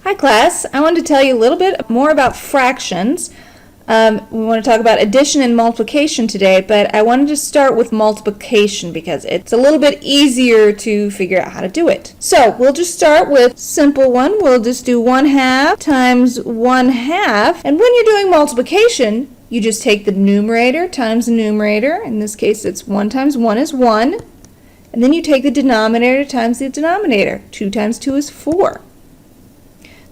Hi class, I wanted to tell you a little bit more about fractions. We want to talk about addition and multiplication today, but I wanted to start with multiplication because it's a little bit easier to figure out how to do it. So we'll just start with simple one. We'll just do 1/2 times 1/2, and when you're doing multiplication, you just take the numerator times the numerator. In this case, it's 1 times 1 is 1, and then you take the denominator times the denominator. 2 times 2 is 4.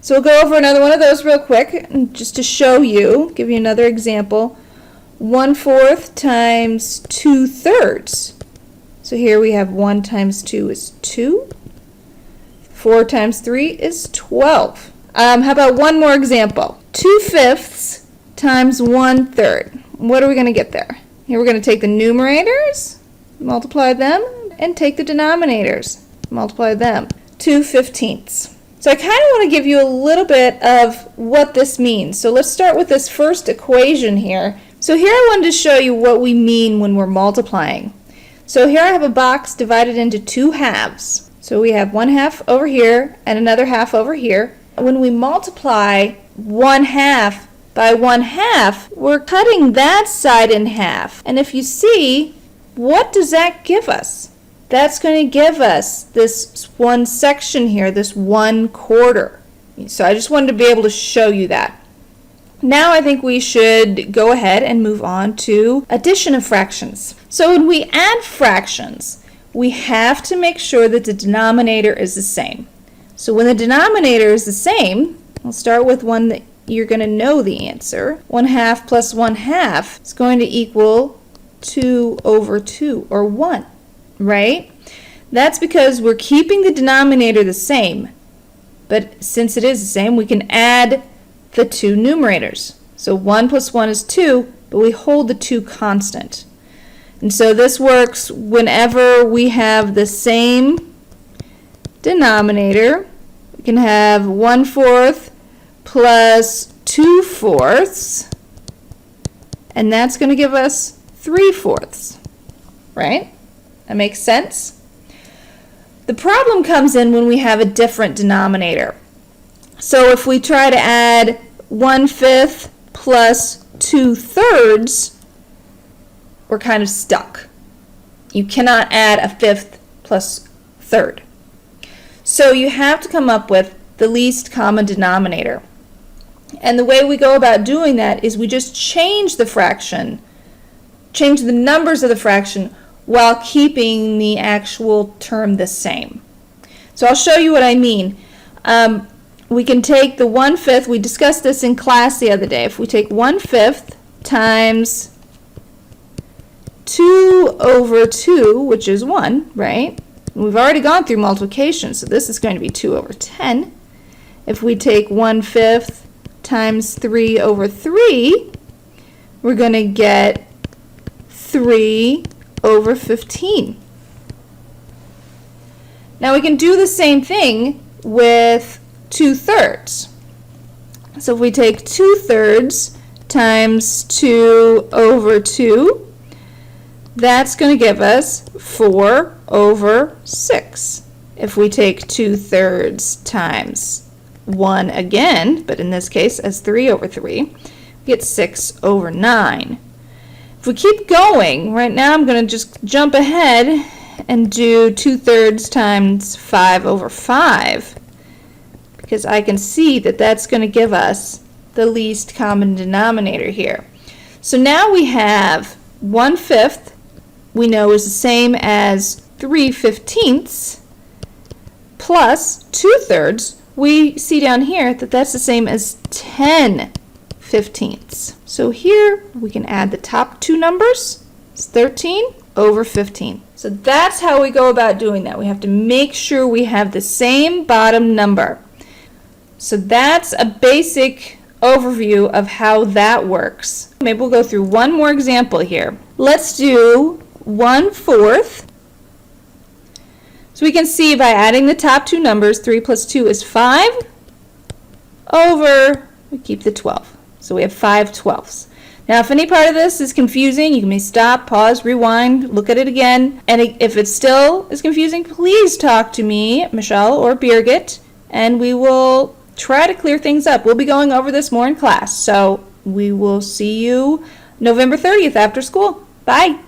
So we'll go over another one of those real quick, and just to show you, give you another example. 1/4 times 2/3. So here we have 1 times 2 is 2. 4 times 3 is 12. How about one more example? 2/5 times 1/3. What are we going to get there? Here we're going to take the numerators, multiply them, and take the denominators, multiply them. 2/15. So I kind of want to give you a little bit of what this means. So let's start with this first equation here. So here I wanted to show you what we mean when we're multiplying. So here I have a box divided into 2 halves. So we have 1/2 over here and another half over here. When we multiply 1/2 by 1/2, we're cutting that side in half. And if you see, what does that give us? That's going to give us this one section here, this 1/4. So I just wanted to be able to show you that. Now I think we should go ahead and move on to addition of fractions. So when we add fractions, we have to make sure that the denominator is the same. So when the denominator is the same, I'll start with one that you're going to know the answer. 1/2 plus 1/2 is going to equal 2/2, or 1. Right? That's because we're keeping the denominator the same, but since it is the same, we can add the 2 numerators. So 1 plus 1 is 2, but we hold the 2 constant. And so this works whenever we have the same denominator. We can have 1/4 plus 2/4, and that's going to give us 3/4, right? That makes sense? The problem comes in when we have a different denominator. So if we try to add 1/5 plus 2/3, we're kind of stuck. You cannot add a 1/5 plus 1/3. So you have to come up with the least common denominator. And the way we go about doing that is we just change the fraction, change the numbers of the fraction, while keeping the actual term the same. So I'll show you what I mean. We can take the 1/5, we discussed this in class the other day. If we take 1/5 times 2/2, which is 1, right? And we've already gone through multiplication, so this is going to be 2/10. If we take 1/5 times 3/3, we're going to get 3/15. Now we can do the same thing with 2/3. So if we take 2/3 times 2/2, that's going to give us 4/6. If we take 2/3 times 1 again, but in this case as 3/3, we get 6/9. If we keep going, right now I'm going to just jump ahead and do 2/3 times 5/5, because I can see that that's going to give us the least common denominator here. So now we have 1/5 we know is the same as 3/15 plus 2/3. We see down here that that's the same as 10/15. So here we can add the top 2 numbers. It's 13/15. So that's how we go about doing that. We have to make sure we have the same bottom number. So that's a basic overview of how that works. Maybe we'll go through one more example here. Let's do 1/4. So we can see by adding the top 2 numbers, 3 plus 2 is 5 over, we keep the 12. So we have 5/12. Now if any part of this is confusing, you can stop, pause, rewind, look at it again. And if it still is confusing, please talk to me, Michelle or Birgit, and we will try to clear things up. We'll be going over this more in class. So we will see you November 30th after school. Bye.